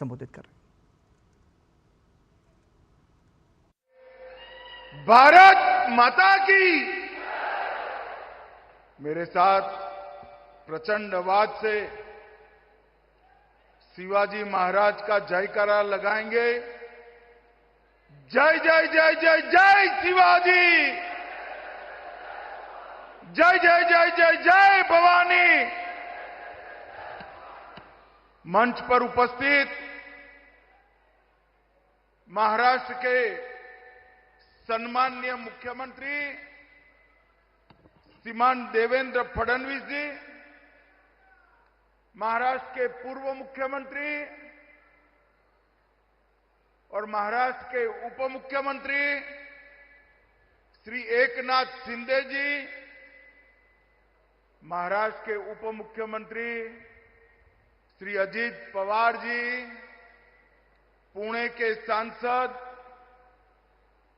संबोधित कर रहे हैं। भारत माता की। मेरे साथ प्रचंड आवाज से शिवाजी महाराज का जयकारा लगाएंगे। जय जय जय जय जय शिवाजी, जय जय जय जय जय भवानी। मंच पर उपस्थित महाराष्ट्र के सम्माननीय मुख्यमंत्री श्रीमान देवेंद्र फडणवीस जी, महाराष्ट्र के पूर्व मुख्यमंत्री और महाराष्ट्र के उप मुख्यमंत्री श्री एकनाथ शिंदे जी, महाराष्ट्र के उप मुख्यमंत्री श्री अजित पवार जी, पुणे के सांसद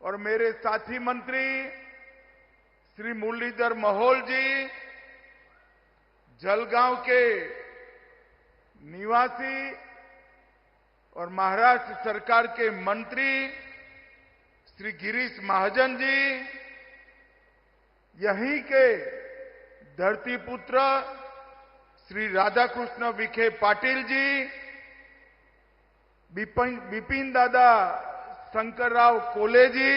और मेरे साथी मंत्री श्री मुरलीधर मोहोल जी, जलगांव के निवासी और महाराष्ट्र सरकार के मंत्री श्री गिरीश महाजन जी, यहीं के धरतीपुत्र श्री राधाकृष्ण विखे पाटिल जी, बिपिन दादा शंकरराव कोले जी,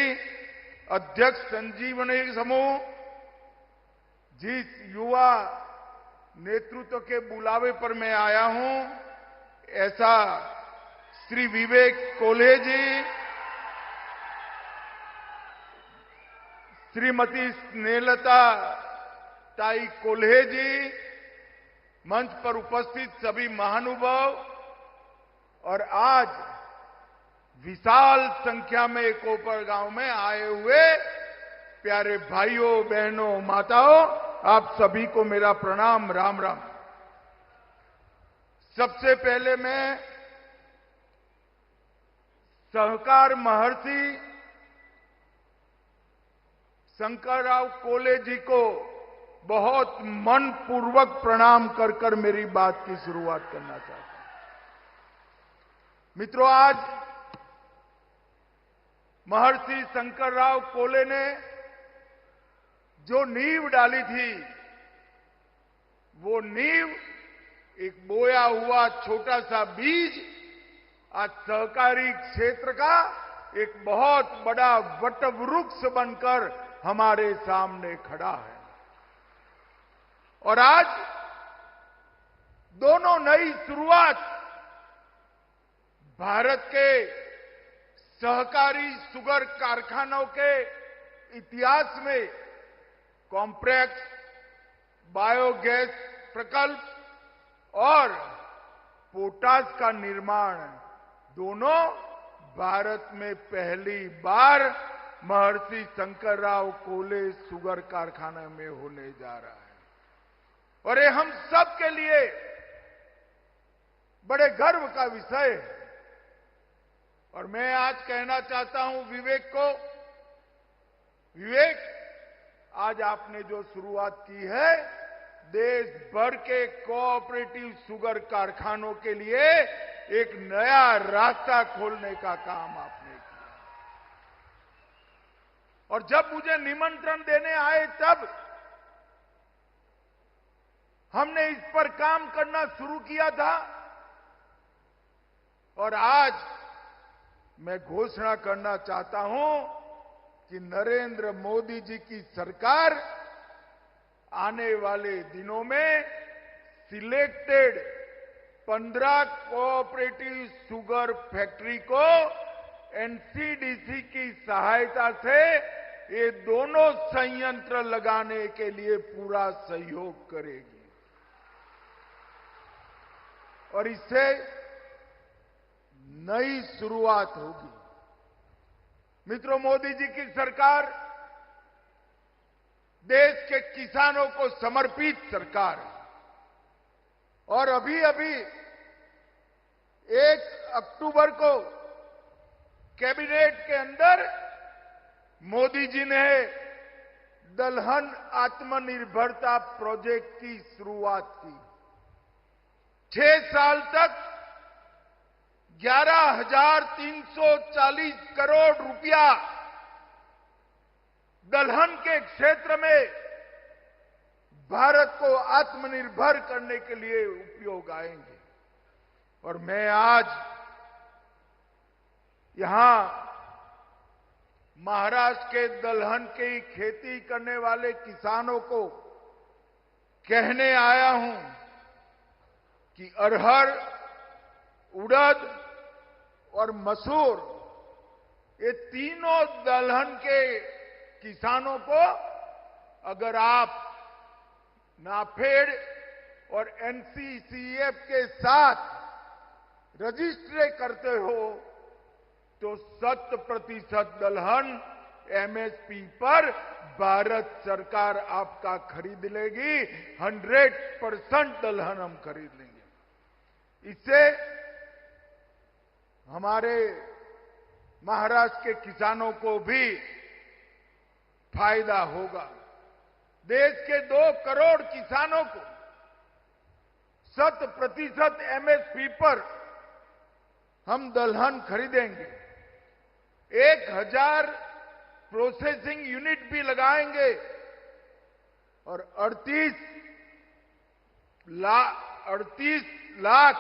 अध्यक्ष संजीवनी समूह, जिस युवा नेतृत्व के बुलावे पर मैं आया हूं, ऐसा श्री विवेक कोल्हे जी, श्रीमती स्नेहलता ताई कोल्हे जी, मंच पर उपस्थित सभी महानुभाव और आज विशाल संख्या में कोपरगांव में आए हुए प्यारे भाइयों बहनों माताओं, आप सभी को मेरा प्रणाम, राम राम। सबसे पहले मैं सहकार महर्षि शंकरराव कोले जी को बहुत मनपूर्वक प्रणाम कर कर मेरी बात की शुरुआत करना चाहता हूं। मित्रों, आज महर्षि शंकरराव कोले ने जो नींव डाली थी, वो नींव एक बोया हुआ छोटा सा बीज आज सहकारी क्षेत्र का एक बहुत बड़ा वटवृक्ष बनकर हमारे सामने खड़ा है। और आज दोनों नई शुरुआत भारत के सहकारी शुगर कारखानों के इतिहास में कॉम्प्लेक्स बायोगैस प्रकल्प और पोटाश का निर्माण दोनों भारत में पहली बार महर्षि शंकरराव कोले शुगर कारखाना में होने जा रहा है। और ये हम सब के लिए बड़े गर्व का विषय है। और मैं आज कहना चाहता हूं विवेक को, विवेक, आज आपने जो शुरुआत की है, देश भर के कोऑपरेटिव शुगर कारखानों के लिए एक नया रास्ता खोलने का काम आपने किया। और जब मुझे निमंत्रण देने आए तब हमने इस पर काम करना शुरू किया था। और आज मैं घोषणा करना चाहता हूं कि नरेंद्र मोदी जी की सरकार आने वाले दिनों में सिलेक्टेड 15 कोऑपरेटिव शुगर फैक्ट्री को एनसीडीसी की सहायता से ये दोनों संयंत्र लगाने के लिए पूरा सहयोग करेगी। और इससे नई शुरुआत होगी। मित्रों, मोदी जी की सरकार देश के किसानों को समर्पित सरकार है। और अभी अभी 1 अक्टूबर को कैबिनेट के अंदर मोदी जी ने दलहन आत्मनिर्भरता प्रोजेक्ट की शुरुआत की। 6 साल तक 11,340 करोड़ रुपया दलहन के क्षेत्र में भारत को आत्मनिर्भर करने के लिए उपयोग आएंगे। और मैं आज यहां महाराष्ट्र के दलहन की खेती करने वाले किसानों को कहने आया हूं कि अरहर, उड़द और मसूर, ये तीनों दलहन के किसानों को अगर आप नाफेड और एनसीसीएफ के साथ रजिस्टर करते हो तो 100% दलहन एमएसपी पर भारत सरकार आपका खरीद लेगी। 100% दलहन हम खरीद लेंगे। इससे हमारे महाराष्ट्र के किसानों को भी फायदा होगा। देश के 2 करोड़ किसानों को 100% एमएसपी पर हम दलहन खरीदेंगे। 1000 प्रोसेसिंग यूनिट भी लगाएंगे और 38 लाख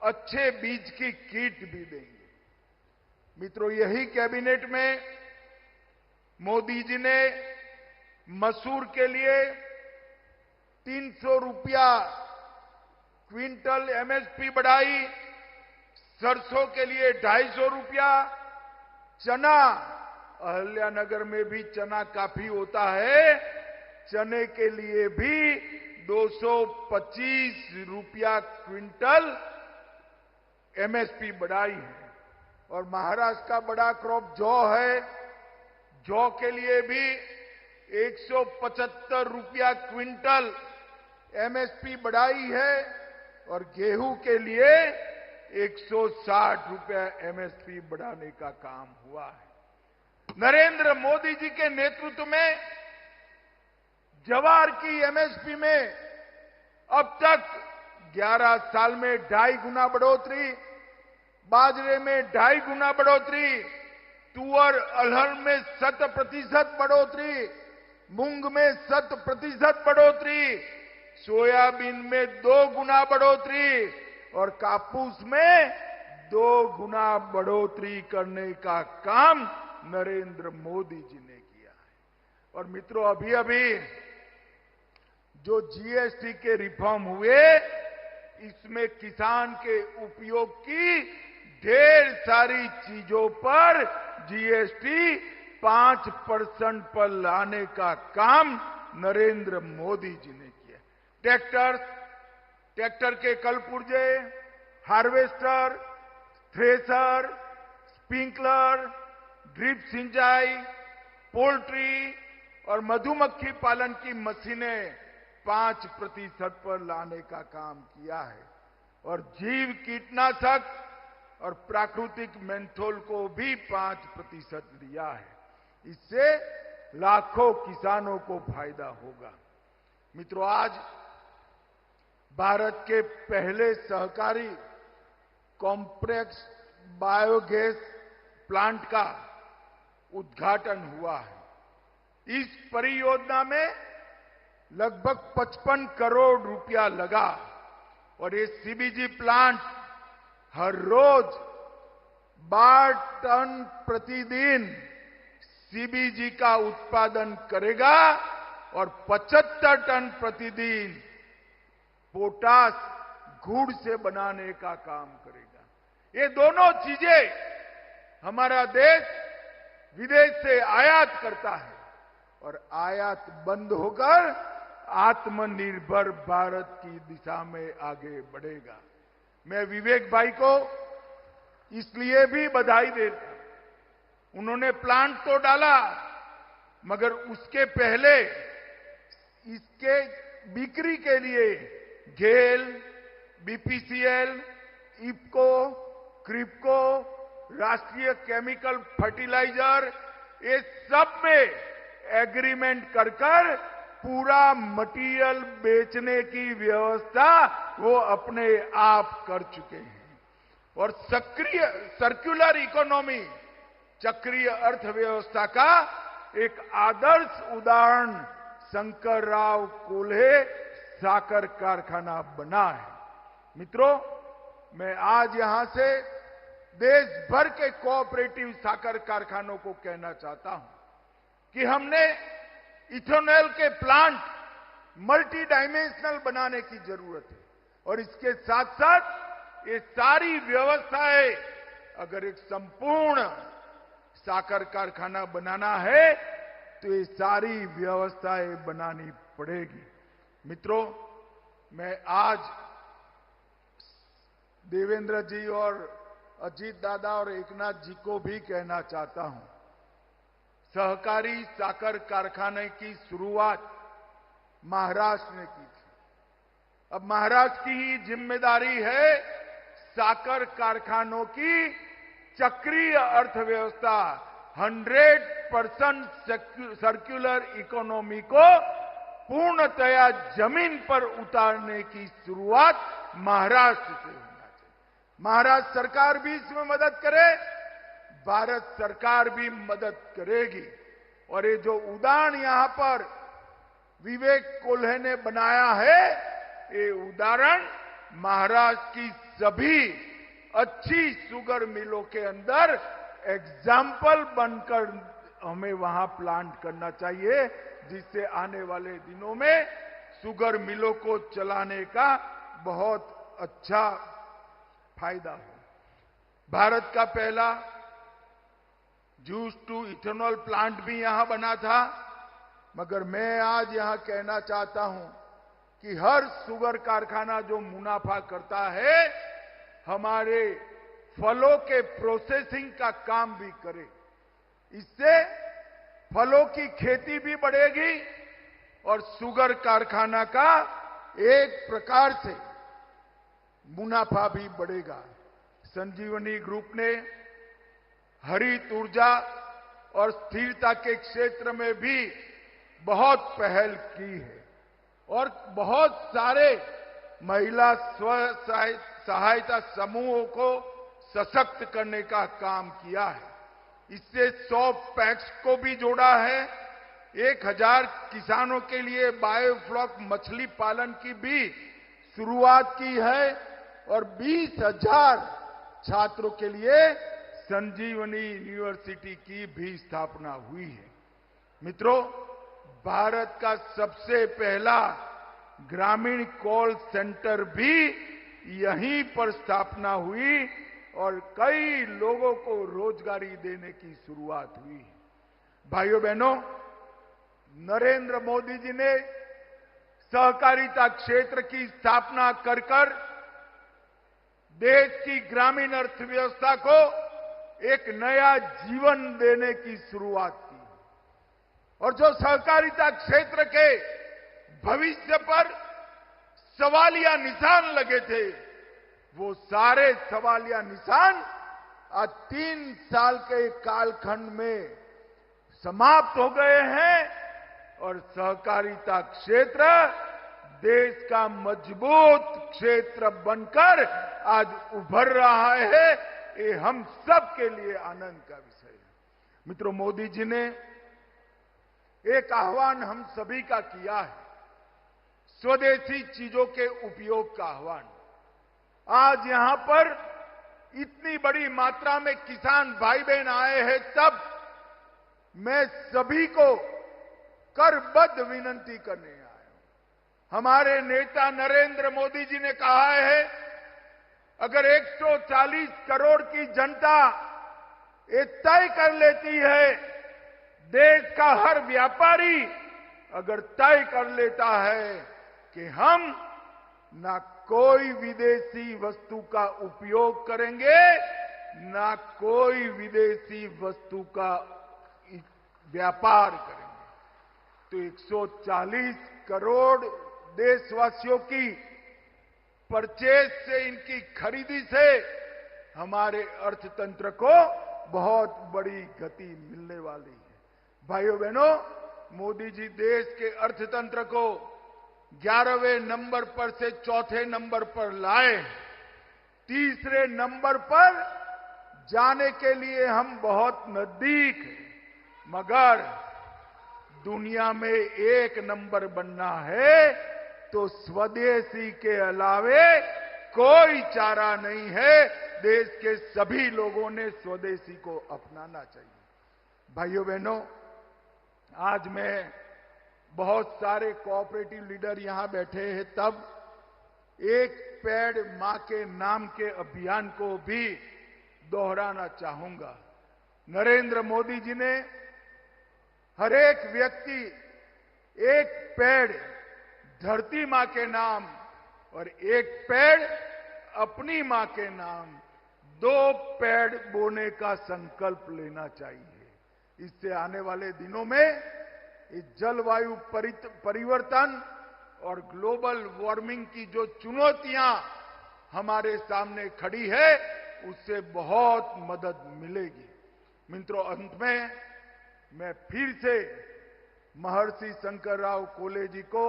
अच्छे बीज की किट भी देंगे। मित्रों, यही कैबिनेट में मोदी जी ने मसूर के लिए 300 रुपया क्विंटल एमएसपी बढ़ाई, सरसों के लिए 250 रुपया, चना, अहिल्यानगर में भी चना काफी होता है, चने के लिए भी 225 रुपया क्विंटल एमएसपी बढ़ाई है। और महाराष्ट्र का बड़ा क्रॉप जौ है, जौ के लिए भी 175 रुपया क्विंटल एमएसपी बढ़ाई है और गेहूं के लिए 160 रुपया एमएसपी बढ़ाने का काम हुआ है। नरेंद्र मोदी जी के नेतृत्व में ज्वार की एमएसपी में अब तक 11 साल में 2.5 गुना बढ़ोतरी, बाजरे में 2.5 गुना बढ़ोतरी, तुअर अरहर में 100% बढ़ोतरी, मूंग में 100% बढ़ोतरी, सोयाबीन में 2 गुना बढ़ोतरी और कापूस में 2 गुना बढ़ोतरी करने का काम नरेंद्र मोदी जी ने किया है। और मित्रों, अभी जो जीएसटी के रिफॉर्म हुए, इसमें किसान के उपयोग की ढेर सारी चीजों पर जीएसटी 5% पर लाने का काम नरेंद्र मोदी जी ने किया। ट्रैक्टर के कलपुर्जे, हार्वेस्टर, थ्रेसर, स्प्रिंकलर, ड्रिप सिंचाई, पोल्ट्री और मधुमक्खी पालन की मशीनें 5% पर लाने का काम किया है। और जीव कीटनाशक और प्राकृतिक मेंथोल को भी 5% दिया है। इससे लाखों किसानों को फायदा होगा। मित्रों, आज भारत के पहले सहकारी कॉम्प्लेक्स बायोगैस प्लांट का उद्घाटन हुआ है। इस परियोजना में लगभग 55 करोड़ रुपया लगा और ये सीबीजी प्लांट हर रोज 12 टन प्रतिदिन सीबीजी का उत्पादन करेगा और 75 टन प्रतिदिन पोटाश गुड़ से बनाने का काम करेगा। ये दोनों चीजें हमारा देश विदेश से आयात करता है और आयात बंद होकर आत्मनिर्भर भारत की दिशा में आगे बढ़ेगा। मैं विवेक भाई को इसलिए भी बधाई देता हूं, उन्होंने प्लांट तो डाला मगर उसके पहले इसके बिक्री के लिए गेल, बीपीसीएल, इफको, क्रिप्को, राष्ट्रीय केमिकल फर्टिलाइजर, ये सब में एग्रीमेंट कर पूरा मटेरियल बेचने की व्यवस्था वो अपने आप कर चुके हैं। और सक्रिय सर्कुलर इकोनॉमी, चक्रीय अर्थव्यवस्था का एक आदर्श उदाहरण शंकरराव कोल्हे साकर कारखाना बना है। मित्रों, मैं आज यहां से देश भर के कोऑपरेटिव साकर कारखानों को कहना चाहता हूं कि हमने इथेनॉल के प्लांट मल्टी डायमेंशनल बनाने की जरूरत है और इसके साथ साथ ये सारी व्यवस्थाएं, अगर एक संपूर्ण साकर कारखाना बनाना है तो ये सारी व्यवस्थाएं बनानी पड़ेगी। मित्रों, मैं आज देवेंद्र जी और अजीत दादा और एकनाथ जी को भी कहना चाहता हूं, सहकारी साकर कारखाने की शुरुआत महाराष्ट्र ने की थी। अब महाराष्ट्र की ही जिम्मेदारी है साकर कारखानों की चक्रीय अर्थव्यवस्था 100% सर्कुलर इकोनॉमी को पूर्णतया जमीन पर उतारने की शुरुआत महाराष्ट्र से होना चाहिए। महाराष्ट्र सरकार भी इसमें मदद करे, भारत सरकार भी मदद करेगी। और ये जो उदाहरण यहां पर विवेक कोल्हे ने बनाया है, ये उदाहरण महाराष्ट्र की सभी अच्छी शुगर मिलों के अंदर एग्जाम्पल बनकर हमें वहां प्लांट करना चाहिए, जिससे आने वाले दिनों में शुगर मिलों को चलाने का बहुत अच्छा फायदा हो। भारत का पहला जूस टू इथेनॉल प्लांट भी यहां बना था, मगर मैं आज यहां कहना चाहता हूं कि हर शुगर कारखाना जो मुनाफा करता है, हमारे फलों के प्रोसेसिंग का काम भी करे। इससे फलों की खेती भी बढ़ेगी और शुगर कारखाना का एक प्रकार से मुनाफा भी बढ़ेगा। संजीवनी ग्रुप ने हरित ऊर्जा और स्थिरता के क्षेत्र में भी बहुत पहल की है और बहुत सारे महिला स्व सहायता समूहों को सशक्त करने का काम किया है। इससे 100 पैक्स को भी जोड़ा है, 1000 किसानों के लिए बायोफ्लॉक मछली पालन की भी शुरुआत की है और 20,000 छात्रों के लिए संजीवनी यूनिवर्सिटी की भी स्थापना हुई है। मित्रों, भारत का सबसे पहला ग्रामीण कॉल सेंटर भी यहीं पर स्थापना हुई और कई लोगों को रोजगारी देने की शुरुआत हुई। भाइयों बहनों, नरेंद्र मोदी जी ने सहकारिता क्षेत्र की स्थापना कर देश की ग्रामीण अर्थव्यवस्था को एक नया जीवन देने की शुरुआत की और जो सहकारिता क्षेत्र के भविष्य पर सवालिया निशान लगे थे, वो सारे सवालिया निशान आज 3 साल के कालखंड में समाप्त हो गए हैं और सहकारिता क्षेत्र देश का मजबूत क्षेत्र बनकर आज उभर रहा है। ये हम सब के लिए आनंद का विषय है। मित्रों, मोदी जी ने एक आह्वान हम सभी का किया है, स्वदेशी चीजों के उपयोग का आह्वान। आज यहां पर इतनी बड़ी मात्रा में किसान भाई बहन आए हैं, तब मैं सभी को करबद्ध विनंती करने आया हूं। हमारे नेता नरेंद्र मोदी जी ने कहा है, अगर 140 करोड़ की जनता ये तय कर लेती है, देश का हर व्यापारी अगर तय कर लेता है कि हम ना कोई विदेशी वस्तु का उपयोग करेंगे, ना कोई विदेशी वस्तु का व्यापार करेंगे, तो 140 करोड़ देशवासियों की परचेज से, इनकी खरीदी से हमारे अर्थतंत्र को बहुत बड़ी गति मिलने वाली है। भाइयों बहनों, मोदी जी देश के अर्थतंत्र को 11वें नंबर पर से 4थे नंबर पर लाए तीसरे नंबर पर जाने के लिए हम बहुत नजदीक हैं, मगर दुनिया में एक नंबर बनना है तो स्वदेशी के अलावे कोई चारा नहीं है। देश के सभी लोगों ने स्वदेशी को अपनाना चाहिए। भाइयों बहनों, आज मैं बहुत सारे कोऑपरेटिव लीडर यहां बैठे हैं, तब एक पेड़ मां के नाम के अभियान को भी दोहराना चाहूंगा। नरेंद्र मोदी जी ने हर एक व्यक्ति एक पेड़ धरती मां के नाम और एक पेड़ अपनी मां के नाम, 2 पेड़ बोने का संकल्प लेना चाहिए। इससे आने वाले दिनों में इस जलवायु परिवर्तन और ग्लोबल वार्मिंग की जो चुनौतियां हमारे सामने खड़ी है, उससे बहुत मदद मिलेगी। मित्रों, अंत में मैं फिर से महर्षि शंकरराव कोल्हे जी को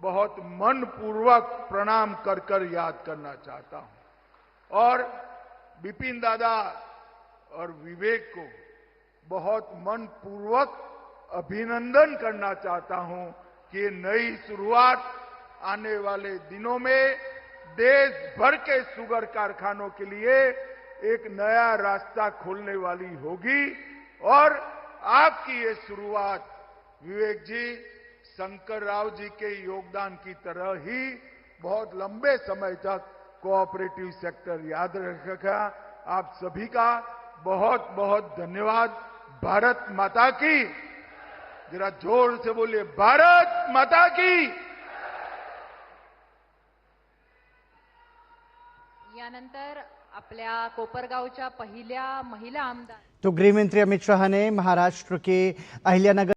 बहुत मनपूर्वक प्रणाम कर याद करना चाहता हूं और बिपिन दादा और विवेक को बहुत मनपूर्वक अभिनंदन करना चाहता हूं कि नई शुरुआत आने वाले दिनों में देश भर के शुगर कारखानों के लिए एक नया रास्ता खोलने वाली होगी और आपकी ये शुरुआत विवेक जी, शंकर राव जी के योगदान की तरह ही बहुत लंबे समय तक कोऑपरेटिव सेक्टर याद रखेगा। आप सभी का बहुत बहुत धन्यवाद। भारत माता की, जरा जोर से बोलिए, भारत माता की। यानंतर आपल्या कोपरगावच्या पहिल्या महिला आमदार तो गृहमंत्री अमित शाह ने महाराष्ट्र के अहिल्यानगर